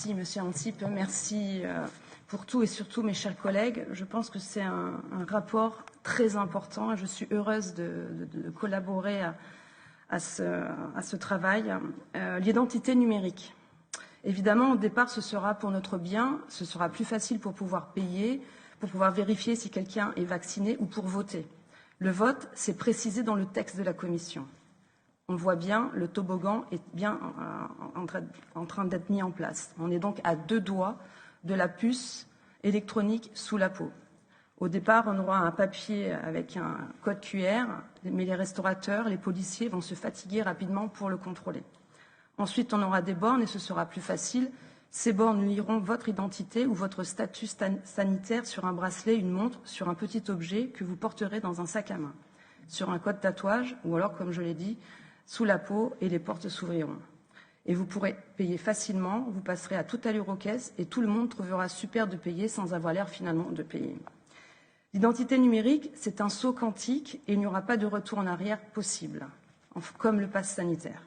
Merci, Monsieur Antip. Merci pour tout et surtout, mes chers collègues. Je pense que c'est un rapport très important et je suis heureuse de collaborer à ce travail. L'identité numérique. Évidemment, au départ, ce sera pour notre bien, ce sera plus facile pour pouvoir payer, pour pouvoir vérifier si quelqu'un est vacciné ou pour voter. Le vote, c'est précisé dans le texte de la Commission. On voit bien, le toboggan est bien en train d'être mis en place. On est donc à 2 doigts de la puce électronique sous la peau. Au départ, on aura un papier avec un code QR, mais les restaurateurs, les policiers vont se fatiguer rapidement pour le contrôler. Ensuite, on aura des bornes et ce sera plus facile. Ces bornes liront votre identité ou votre statut sanitaire sur un bracelet, une montre, sur un petit objet que vous porterez dans un sac à main, sur un code tatouage ou alors, comme je l'ai dit, sous la peau et les portes s'ouvriront. Et vous pourrez payer facilement, vous passerez à toute allure aux caisses et tout le monde trouvera super de payer sans avoir l'air finalement de payer. L'identité numérique, c'est un saut quantique et il n'y aura pas de retour en arrière possible, comme le pass sanitaire.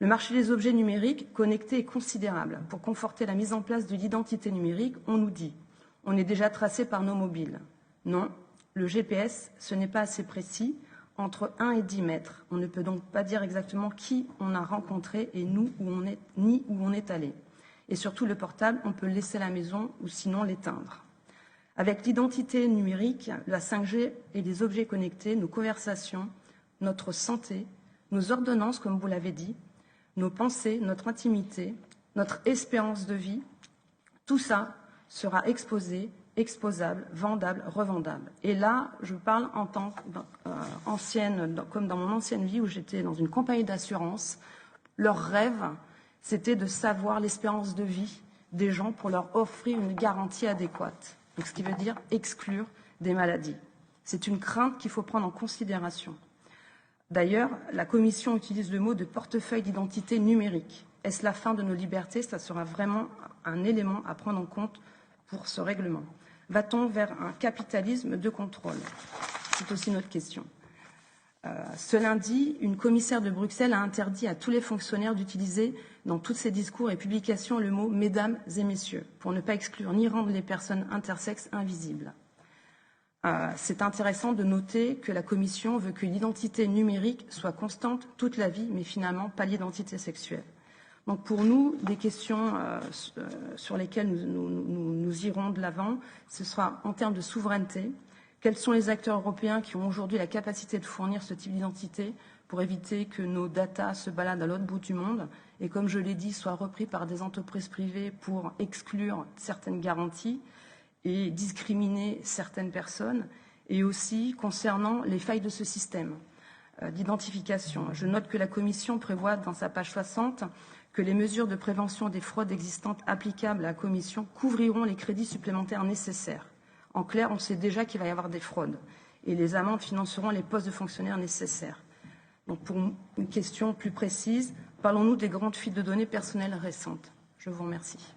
Le marché des objets numériques connectés est considérable. Pour conforter la mise en place de l'identité numérique, on nous dit « on est déjà tracé par nos mobiles ». Non, le GPS, ce n'est pas assez précis, entre 1 et 10 mètres. On ne peut donc pas dire exactement qui on a rencontré et nous, ni où on est allé. Et surtout, le portable, on peut le laisser à la maison ou sinon l'éteindre. Avec l'identité numérique, la 5G et les objets connectés, nos conversations, notre santé, nos ordonnances, comme vous l'avez dit, nos pensées, notre intimité, notre espérance de vie, tout ça sera exposé, exposable, vendable, revendable. Et là, je parle en tant qu'ancienne, comme dans mon ancienne vie où j'étais dans une compagnie d'assurance. Leur rêve, c'était de savoir l'espérance de vie des gens pour leur offrir une garantie adéquate. Donc, ce qui veut dire exclure des maladies. C'est une crainte qu'il faut prendre en considération. D'ailleurs, la Commission utilise le mot de portefeuille d'identité numérique. Est-ce la fin de nos libertés? Ça sera vraiment un élément à prendre en compte pour ce règlement. Va-t-on vers un capitalisme de contrôle? C'est aussi notre question. Ce lundi, une commissaire de Bruxelles a interdit à tous les fonctionnaires d'utiliser dans tous ses discours et publications le mot « mesdames et messieurs » pour ne pas exclure ni rendre les personnes intersexes invisibles. C'est intéressant de noter que la Commission veut que l'identité numérique soit constante toute la vie, mais finalement pas l'identité sexuelle. Donc pour nous, des questions sur lesquelles nous irons de l'avant, ce sera en termes de souveraineté. Quels sont les acteurs européens qui ont aujourd'hui la capacité de fournir ce type d'identité pour éviter que nos datas se baladent à l'autre bout du monde et, comme je l'ai dit, soient repris par des entreprises privées pour exclure certaines garanties et discriminer certaines personnes, et aussi concernant les failles de ce système d'identification. Je note que la Commission prévoit dans sa page 60 que les mesures de prévention des fraudes existantes applicables à la Commission couvriront les crédits supplémentaires nécessaires. En clair, on sait déjà qu'il va y avoir des fraudes et les amendes financeront les postes de fonctionnaires nécessaires. Donc pour une question plus précise, parlons-nous des grandes fuites de données personnelles récentes. Je vous remercie.